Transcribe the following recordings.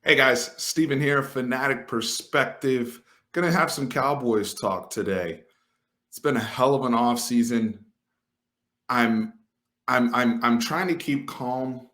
Hey guys, Steven here, Fanatic Perspective. Gonna have some Cowboys talk today. It's been a hell of an off season. I'm I'm trying to keep calm.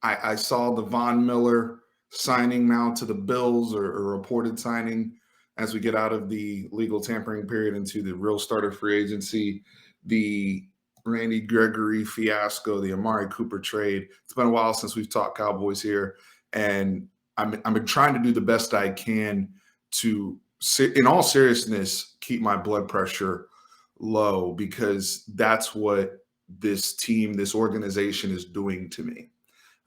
I saw the Von Miller signing now to the Bills, or reported signing, as we get out of the legal tampering period into the real start of free agency. The Randy Gregory fiasco, the Amari Cooper trade. It's been a while since we've talked Cowboys here, and I'm trying to do the best I can to, in all seriousness, keep my blood pressure low, because that's what this team, this organization is doing to me.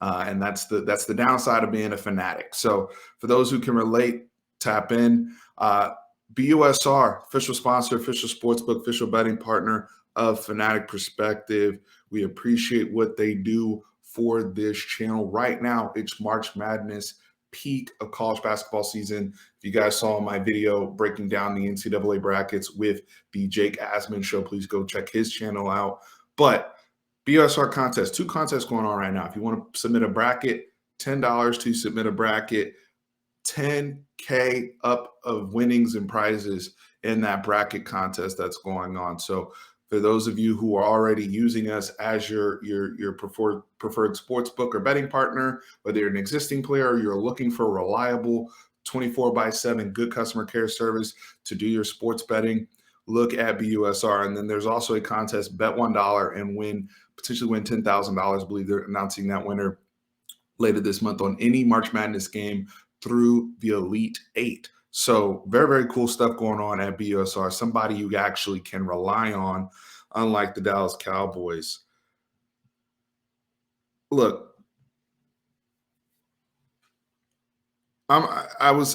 And that's the downside of being a fanatic. So for those who can relate, tap in. BUSR, official sponsor, official sportsbook, official betting partner of Fanatic Perspective. We appreciate what they do for this channel. Right now, it's March Madness, peak of college basketball season. If you guys saw my video breaking down the NCAA brackets with the Jake Asman show, please go check his channel out. But BSR contest, two contests going on right now. If you want to submit a bracket, $10 to submit a bracket, 10K up of winnings and prizes in that bracket contest that's going on. So for those of you who are already using us as your preferred sports book or betting partner, whether you're an existing player or you're looking for a reliable 24/7 good customer care service to do your sports betting, look at BUSR. And then there's also a contest, bet $1 and potentially win $10,000. I believe they're announcing that winner later this month on any March Madness game through the Elite Eight. So very, very cool stuff going on at BUSR. Somebody you actually can rely on, unlike the Dallas Cowboys. Look, I've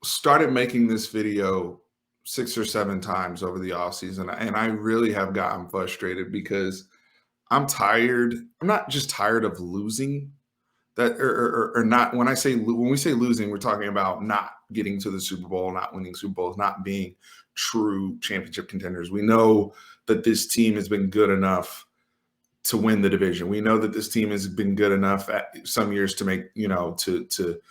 started making this video 6 or 7 times over the offseason, and I really have gotten frustrated because I'm tired. I'm not just tired of losing, that or not. When we say losing, we're talking about not getting to the Super Bowl, not winning Super Bowls, not being true championship contenders. We know that this team has been good enough to win the division. We know that this team has been good enough at some years to make, to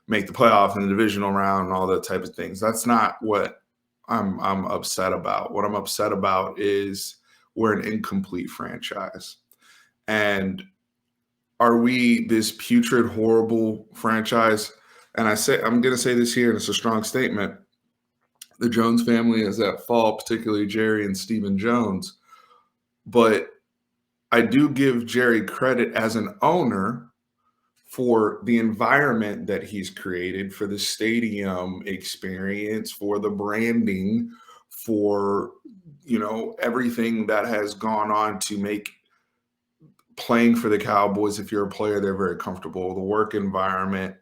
make the playoff in the divisional round and all that type of things. That's not what I'm upset about. What I'm upset about is we're an incomplete franchise. And are we this putrid, horrible franchise? And I'm going to say this here, and it's a strong statement. The Jones family is at fault, particularly Jerry and Stephen Jones. But I do give Jerry credit as an owner for the environment that he's created, for the stadium experience, for the branding, for everything that has gone on to make playing for the Cowboys, if you're a player, they're very comfortable. The work environment,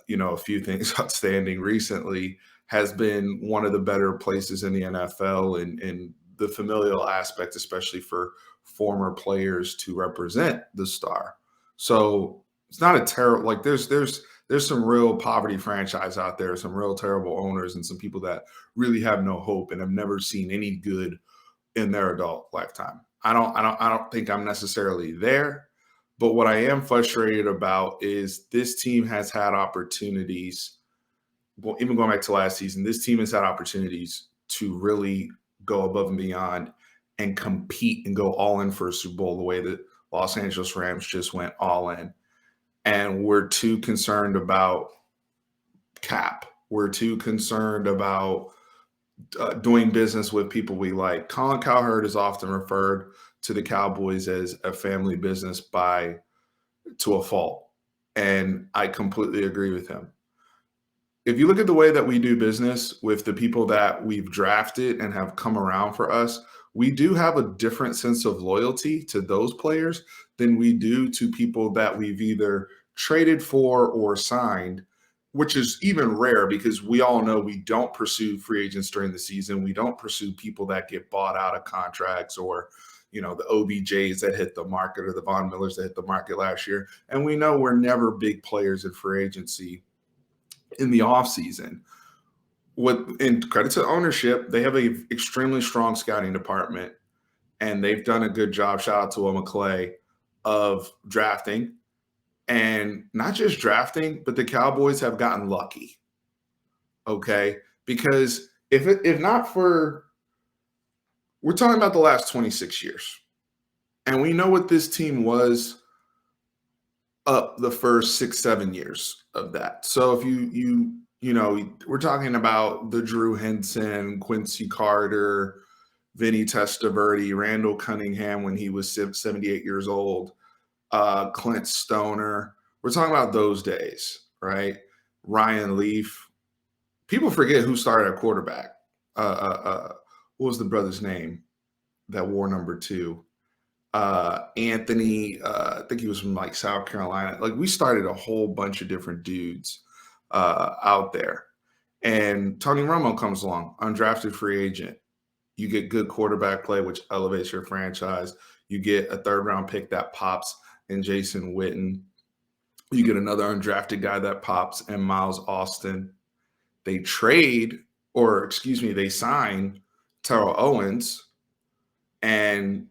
a few things outstanding recently, has been one of the better places in the NFL, and the familial aspect, especially for former players to represent the star. So it's not a terrible, like there's some real poverty franchise out there, some real terrible owners, and some people that really have no hope and have never seen any good in their adult lifetime. I don't think I'm necessarily there, but what I am frustrated about is this team has had opportunities. Well, even going back to last season, this team has had opportunities to really go above and beyond and compete and go all in for a Super Bowl the way that Los Angeles Rams just went all in. And we're too concerned about cap. We're too concerned about doing business with people we like. Colin Cowherd is often referred to the Cowboys as a family business to a fault. And I completely agree with him. If you look at the way that we do business with the people that we've drafted and have come around for us, we do have a different sense of loyalty to those players than we do to people that we've either traded for or signed, which is even rare because we all know we don't pursue free agents during the season. We don't pursue people that get bought out of contracts, or the OBJs that hit the market, or the Von Millers that hit the market last year. And we know we're never big players in free agency in the offseason. In credit to ownership, they have an extremely strong scouting department, and they've done a good job. Shout out to Will McClay of drafting And not just drafting, but the Cowboys have gotten lucky. Okay. Because if not for, we're talking about the last 26 years. And we know what this team was up the first 6, 7 years of that. So if we're talking about the Drew Henson, Quincy Carter, Vinny Testaverde, Randall Cunningham when he was 78 years old, Clint Stoner. We're talking about those days, right? Ryan Leaf. People forget who started at quarterback. What was the brother's name that wore number 2? Anthony, I think he was from like South Carolina. Like we started a whole bunch of different dudes out there. And Tony Romo comes along, undrafted free agent. You get good quarterback play, which elevates your franchise. You get a 3rd round pick that pops in Jason Witten. You get another undrafted guy that pops in Miles Austin. They sign Terrell Owens, and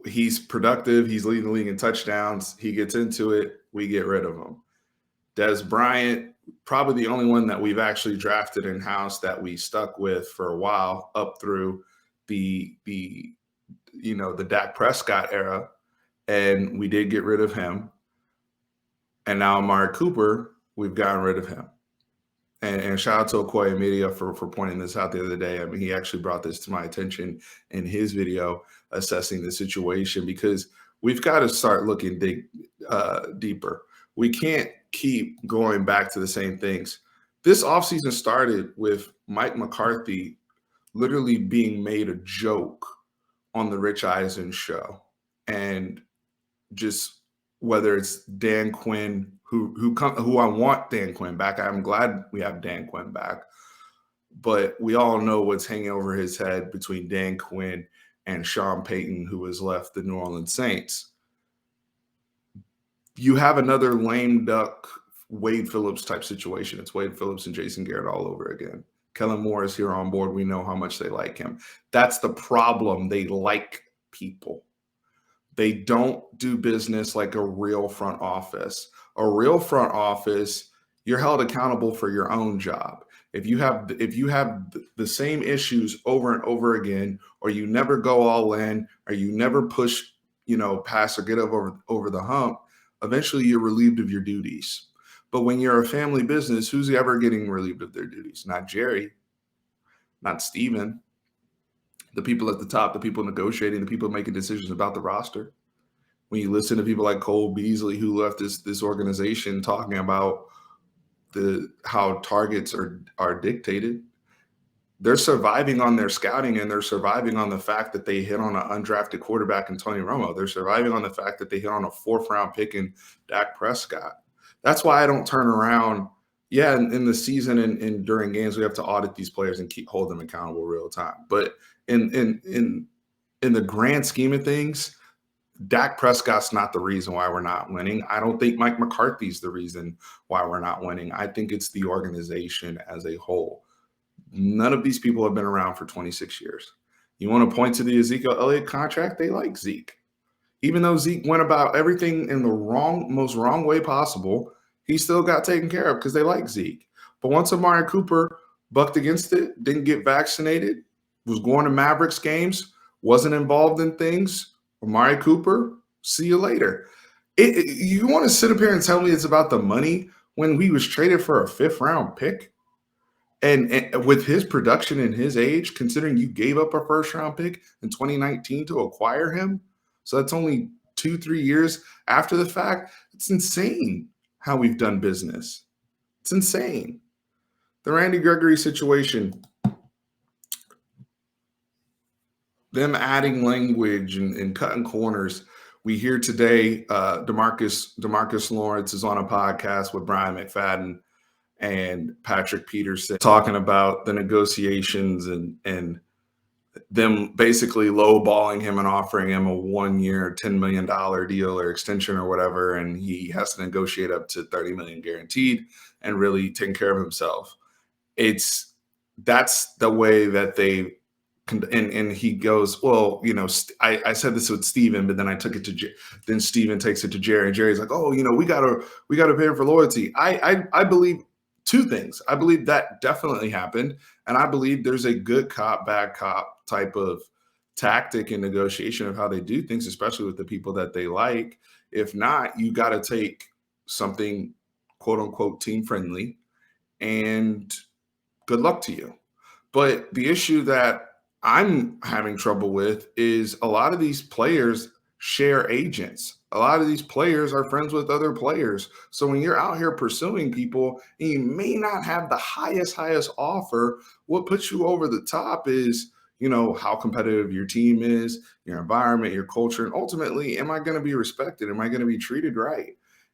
he's productive. He's leading the league in touchdowns. He gets into it. We get rid of him. Des Bryant, probably the only one that we've actually drafted in-house that we stuck with for a while up through the Dak Prescott era, and we did get rid of him. And now Amari Cooper, we've gotten rid of him. And shout out to Okoye Media for pointing this out the other day. I mean, he actually brought this to my attention in his video assessing the situation, because we've got to start looking deeper. We can't keep going back to the same things. This offseason started with Mike McCarthy literally being made a joke on the Rich Eisen show. And just whether it's Dan Quinn, who I want Dan Quinn back. I'm glad we have Dan Quinn back. But we all know what's hanging over his head between Dan Quinn and Sean Payton, who has left the New Orleans Saints. You have another lame duck Wade Phillips type situation. It's Wade Phillips and Jason Garrett all over again. Kellen Moore is here on board. We know how much they like him. That's the problem. They like people. They don't do business like a real front office. A real front office, you're held accountable for your own job. If you have the same issues over and over again, or you never go all in, or you never push, pass or get over the hump, eventually you're relieved of your duties. But when you're a family business, who's ever getting relieved of their duties? Not Jerry, not Steven. The people at the top, the people negotiating, the people making decisions about the roster. When you listen to people like Cole Beasley, who left this organization, talking about how targets are dictated, they're surviving on their scouting, and they're surviving on the fact that they hit on an undrafted quarterback in Tony Romo. They're surviving on the fact that they hit on a 4th round pick in Dak Prescott. That's why I don't turn around. Yeah, in the season and during games, we have to audit these players and hold them accountable real time. But in the grand scheme of things, Dak Prescott's not the reason why we're not winning. I don't think Mike McCarthy's the reason why we're not winning. I think it's the organization as a whole. None of these people have been around for 26 years. You want to point to the Ezekiel Elliott contract? They like Zeke. Even though Zeke went about everything in the most wrong way possible, he still got taken care of because they like Zeke. But once Amari Cooper bucked against it, didn't get vaccinated, was going to Mavericks games, wasn't involved in things, Amari Cooper, see you later. You want to sit up here and tell me it's about the money when we was traded for a 5th round pick? And with his production and his age, considering you gave up a 1st round pick in 2019 to acquire him, so that's only 2-3 years after the fact. It's insane how we've done business. It's insane. The Randy Gregory situation, them adding language and cutting corners. We hear today Demarcus Lawrence is on a podcast with Brian McFadden and Patrick Peterson talking about the negotiations and them basically lowballing him and offering him a 1-year, $10 million deal or extension or whatever. And he has to negotiate up to $30 million guaranteed and really taking care of himself. That's the way that they And he goes, well, I said this with Steven, but then I took it to then Steven takes it to Jerry, and Jerry's like, oh, we gotta pay him for loyalty. I believe two things. I believe that definitely happened, and I believe there's a good cop, bad cop type of tactic and negotiation of how they do things, especially with the people that they like. If not, you got to take something quote unquote team friendly, and good luck to you. But the issue that I'm having trouble with is a lot of these players share agents. A lot of these players are friends with other players. So when you're out here pursuing people and you may not have the highest offer, what puts you over the top is, how competitive your team is, your environment, your culture, and ultimately, am I going to be respected? Am I going to be treated right?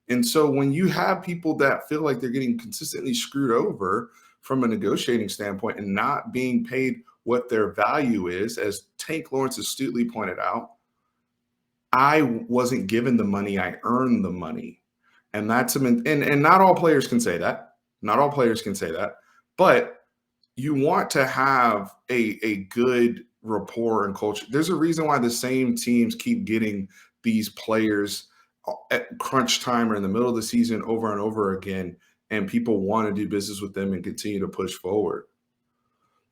And so when you have people that feel like they're getting consistently screwed over from a negotiating standpoint and not being paid what their value is, as Tank Lawrence astutely pointed out, I wasn't given the money, I earned the money. And that's and not all players can say that. Not all players can say that. But you want to have a good rapport and culture. There's a reason why the same teams keep getting these players at crunch time or in the middle of the season over and over again, and people want to do business with them and continue to push forward.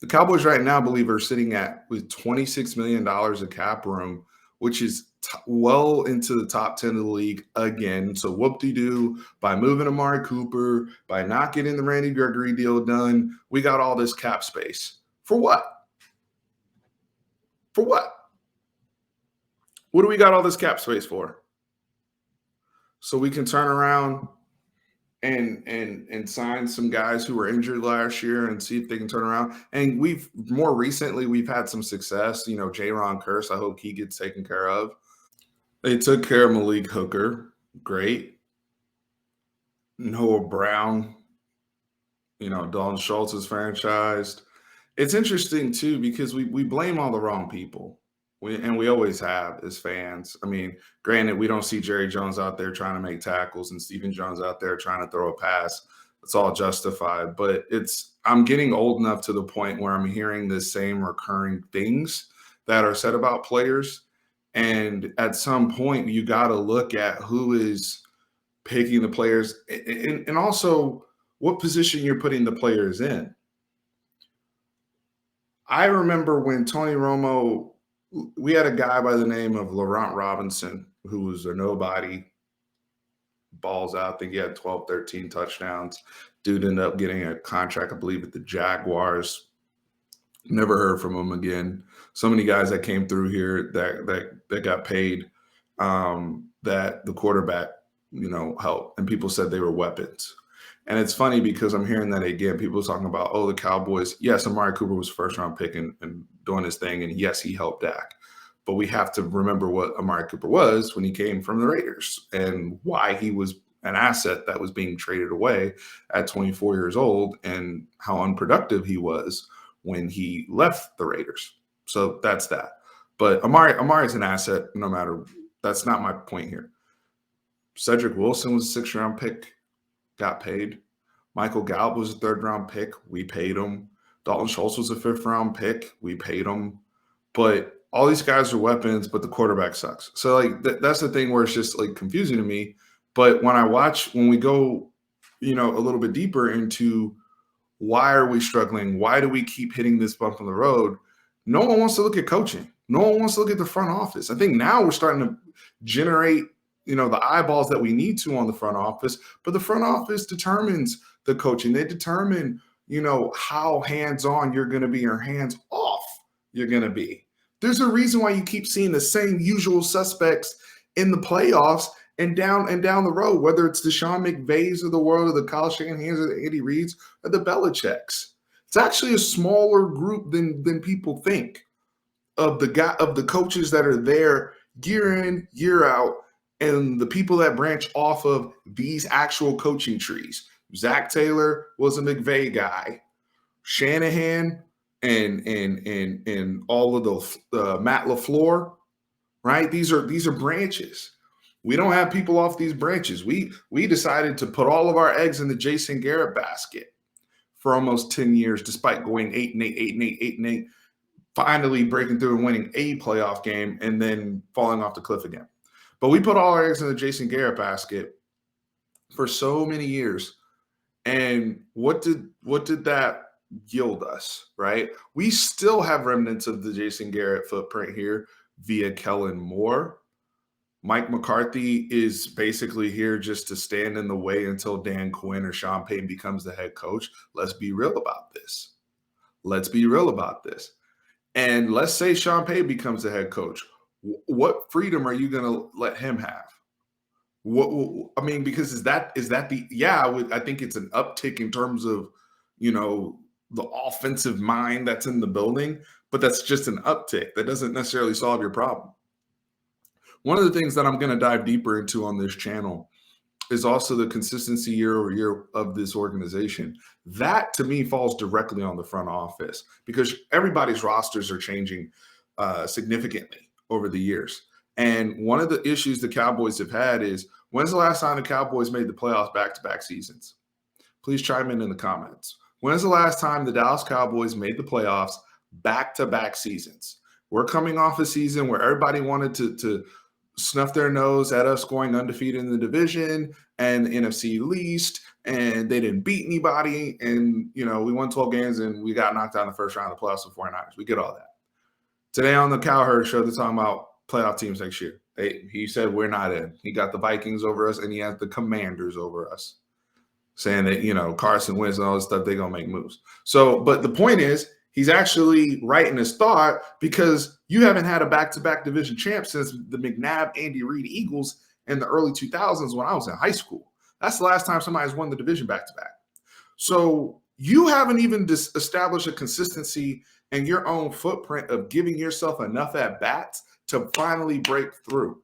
The Cowboys right now, I believe, are sitting at with $26 million of cap room, which is well into the top 10 of the league again. So whoop-de-doo, by moving Amari Cooper, by not getting the Randy Gregory deal done, we got all this cap space. For what? For what? What do we got all this cap space for? So we can turn around and sign some guys who were injured last year and see if they can turn around. And we've had some success. Jaron Curse, I hope he gets taken care of. They took care of Malik Hooker. Great. Noah Brown, Dalton Schultz is franchised. It's interesting too because we blame all the wrong people. We always have as fans. I mean, granted, we don't see Jerry Jones out there trying to make tackles and Stephen Jones out there trying to throw a pass. It's all justified, but I'm getting old enough to the point where I'm hearing the same recurring things that are said about players. And at some point, you got to look at who is picking the players and also what position you're putting the players in. I remember when Tony Romo, we had a guy by the name of Laurent Robinson, who was a nobody, balls out. I think he had 12, 13 touchdowns. Dude ended up getting a contract, I believe, at the Jaguars. Never heard from him again. So many guys that came through here that got paid, that the quarterback, helped. And people said they were weapons. And it's funny because I'm hearing that again. People are talking about, the Cowboys. Yes, Amari Cooper was first round pick and doing his thing. And yes, he helped Dak. But we have to remember what Amari Cooper was when he came from the Raiders and why he was an asset that was being traded away at 24 years old and how unproductive he was when he left the Raiders. So that's that. But Amari's an asset no matter. That's not my point here. Cedric Wilson was a 6th round pick. Got paid. Michael Gallup was a 3rd round pick. We paid him. Dalton Schultz was a 5th round pick. We paid him. But all these guys are weapons, but the quarterback sucks. So that's the thing where it's just confusing to me. But when we go, a little bit deeper into why are we struggling? Why do we keep hitting this bump in the road? No one wants to look at coaching. No one wants to look at the front office. I think now we're starting to generate the eyeballs that we need to on the front office, but the front office determines the coaching. They determine, how hands-on you're going to be or hands-off you're going to be. There's a reason why you keep seeing the same usual suspects in the playoffs and down the road, whether it's the Sean McVays of the world or the Kyle Shanahan's or the Andy Reid's or the Belichick's. It's actually a smaller group than people think of the coaches that are there year in, year out, and the people that branch off of these actual coaching trees. Zach Taylor was a McVay guy. Shanahan and all of the Matt LaFleur, right? These are branches. We don't have people off these branches. We decided to put all of our eggs in the Jason Garrett basket for almost 10 years, despite going 8-8, 8-8, 8-8. finally breaking through and winning a playoff game and then falling off the cliff again. But we put all our eggs in the Jason Garrett basket for so many years. And what did that yield us, right? We still have remnants of the Jason Garrett footprint here via Kellen Moore. Mike McCarthy is basically here just to stand in the way until Dan Quinn or Sean Payton becomes the head coach. Let's be real about this. Let's be real about this. And let's say Sean Payton becomes the head coach. What freedom are you going to let him have? What I mean, because is that the I think it's an uptick in terms of the offensive mind that's in the building, but that's just an uptick. That doesn't necessarily solve your problem. One of the things that I'm going to dive deeper into on this channel is also the consistency year over year of this organization. That to me falls directly on the front office because everybody's rosters are changing significantly over the years. And one of the issues the Cowboys have had is, when's the last time the Cowboys made the playoffs back-to-back seasons? Please chime in the comments. When's the last time the Dallas Cowboys made the playoffs back-to-back seasons? We're coming off a season where everybody wanted to snuff their nose at us going undefeated in the division and the NFC least, and they didn't beat anybody. And, we won 12 games and we got knocked out in the first round of the playoffs with 49ers. We get all that. Today on the Cowherd Show, they're talking about playoff teams next year. He said we're not in. He got the Vikings over us and he has the Commanders over us, saying that, Carson Wentz and all this stuff, they're going to make moves. So, but the point is, he's actually right in his thought because you haven't had a back-to-back division champ since the McNabb, Andy Reid Eagles in the early 2000s when I was in high school. That's the last time somebody's won the division back-to-back. So you haven't even established a consistency in your own footprint of giving yourself enough at-bats to finally break through.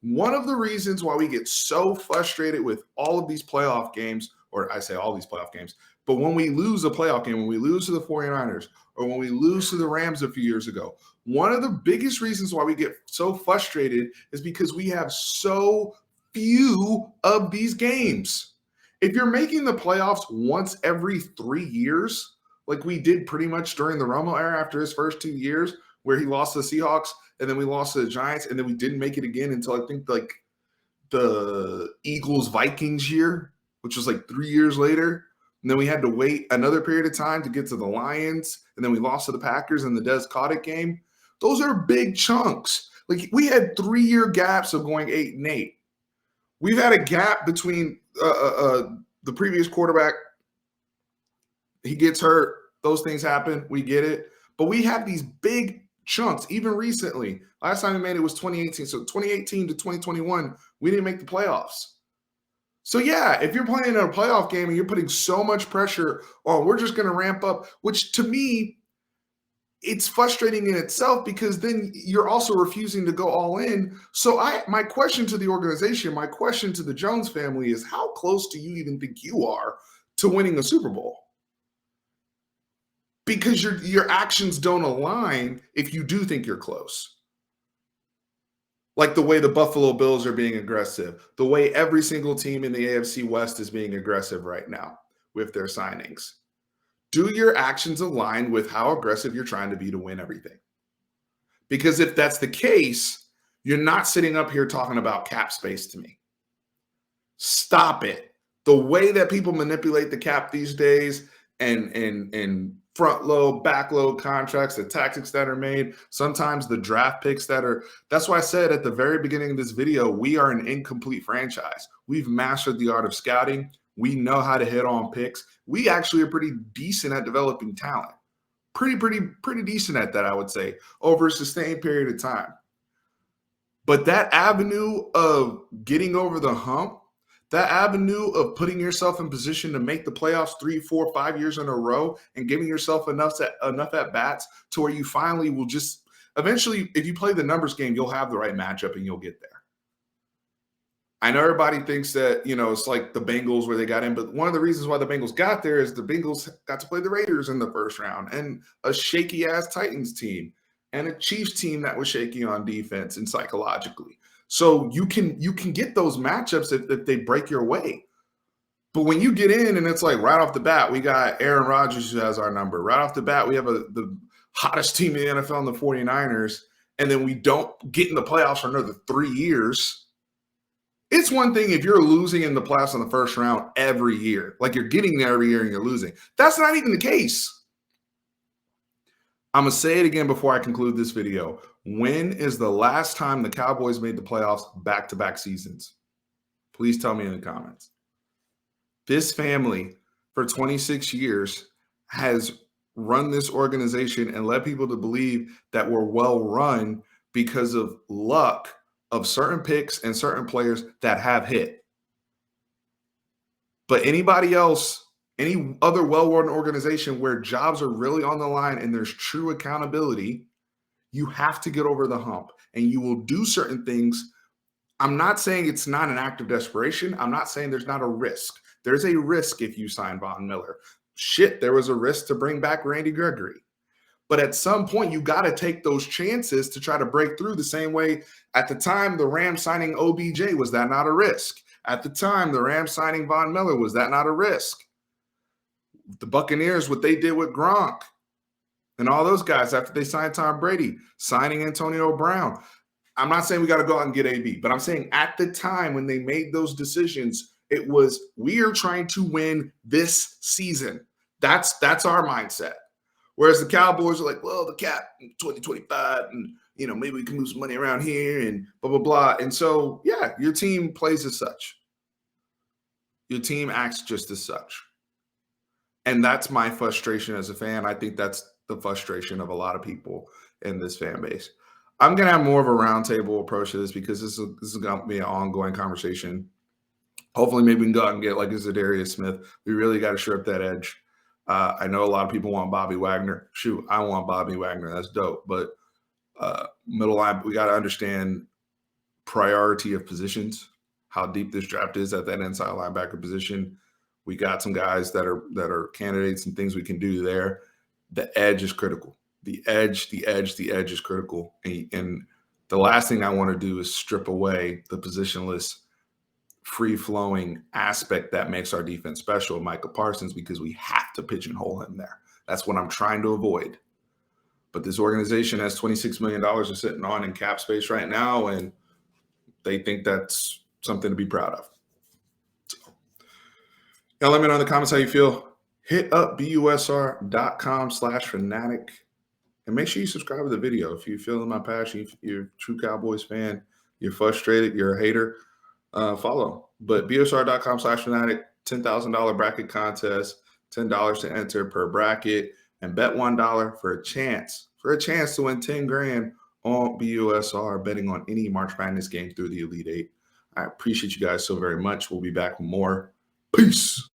One of the reasons why we get so frustrated with all of these playoff games, or I say all these playoff games, but when we lose a playoff game, when we lose to the 49ers, or when we lose to the Rams a few years ago, one of the biggest reasons why we get so frustrated is because we have so few of these games. If you're making the playoffs once every 3 years, like we did pretty much during the Romo era after his first 2 years, where he lost to the Seahawks and then we lost to the Giants and then we didn't make it again until I think like the Eagles-Vikings year, which was like 3 years later. And then we had to wait another period of time to get to the Lions. And then we lost to the Packers in the Des Cottick game. Those are big chunks. Like we had 3-year gaps of going 8-8. We've had a gap between the previous quarterback. He gets hurt. Those things happen. We get it. But we have these big chunks, even recently. Last time we made it was 2018. So 2018 to 2021, we didn't make the playoffs. So, yeah, if you're playing in a playoff game and you're putting so much pressure on, we're just going to ramp up, which to me, it's frustrating in itself because then you're also refusing to go all in. So my question to the organization, my question to the Jones family is, how close do you even think you are to winning a Super Bowl? Because your actions don't align if you do think you're close. Like the way the Buffalo Bills are being aggressive, the way every single team in the AFC West is being aggressive right now with their signings. Do your actions align with how aggressive you're trying to be to win everything? Because if that's the case, you're not sitting up here talking about cap space to me. Stop it. The way that people manipulate the cap these days and front load, back load contracts, the tactics that are made, sometimes the draft picks that's why I said at the very beginning of this video, we are an incomplete franchise. We've mastered the art of scouting. We know how to hit on picks. We actually are pretty decent at developing talent. Pretty decent at that, I would say, over a sustained period of time. But that avenue of getting over the hump, that avenue of putting yourself in position to make the playoffs 3, 4, 5 years in a row and giving yourself enough at bats to where you finally will just eventually, if you play the numbers game, you'll have the right matchup and you'll get there. I know everybody thinks that, it's like the Bengals where they got in, but one of the reasons why the Bengals got there is the Bengals got to play the Raiders in the first round and a shaky ass Titans team and a Chiefs team that was shaky on defense and psychologically. So you can get those matchups if they break your way. But when you get in and it's like right off the bat, we got Aaron Rodgers who has our number. Right off the bat, we have the hottest team in the NFL in the 49ers. And then we don't get in the playoffs for another 3 years. It's one thing if you're losing in the playoffs in the first round every year, like you're getting there every year and you're losing. That's not even the case. I'm going to say it again before I conclude this video. When is the last time the Cowboys made the playoffs back-to-back seasons? Please tell me in the comments. This family for 26 years has run this organization and led people to believe that we're well run because of luck of certain picks and certain players that have hit. But anybody else, any other well-run organization where jobs are really on the line and there's true accountability, you have to get over the hump and you will do certain things. I'm not saying it's not an act of desperation. I'm not saying there's not a risk. There's a risk if you sign Von Miller. Shit, there was a risk to bring back Randy Gregory. But at some point, you got to take those chances to try to break through the same way. At the time, the Rams signing OBJ, was that not a risk? At the time, the Rams signing Von Miller, was that not a risk? The Buccaneers, what they did with Gronk and all those guys after they signed Tom Brady, signing Antonio Brown. I'm not saying we got to go out and get AB, but I'm saying at the time when they made those decisions, it was, we are trying to win this season. That's our mindset. Whereas the Cowboys are like, well, the cap 2025, and maybe we can move some money around here and blah, blah, blah. And so, yeah, your team plays as such. Your team acts just as such. And that's my frustration as a fan. I think that's the frustration of a lot of people in this fan base. I'm going to have more of a roundtable approach to this because this is going to be an ongoing conversation. Hopefully, maybe we can go out and get like a Zadarius Smith. We really got to shore up that edge. I know a lot of people want Bobby Wagner. Shoot, I want Bobby Wagner. That's dope. But middle line, we got to understand priority of positions, how deep this draft is at that inside linebacker position. We got some guys that are candidates and things we can do there. The edge is critical. The edge is critical. And the last thing I want to do is strip away the positionless, free-flowing aspect that makes our defense special, Micah Parsons, because we have to pigeonhole him there. That's what I'm trying to avoid. But this organization has $26 million sitting on in cap space right now, and they think that's something to be proud of. So, now let me know in the comments how you feel. Hit up busr.com/fanatic. And make sure you subscribe to the video. If you feel in my passion, if you're a true Cowboys fan, you're frustrated, you're a hater, follow. But busr.com/fanatic, $10,000 bracket contest, $10 to enter per bracket, and bet $1 for a chance to win 10 grand on BUSR, betting on any March Madness game through the Elite Eight. I appreciate you guys so very much. We'll be back with more. Peace.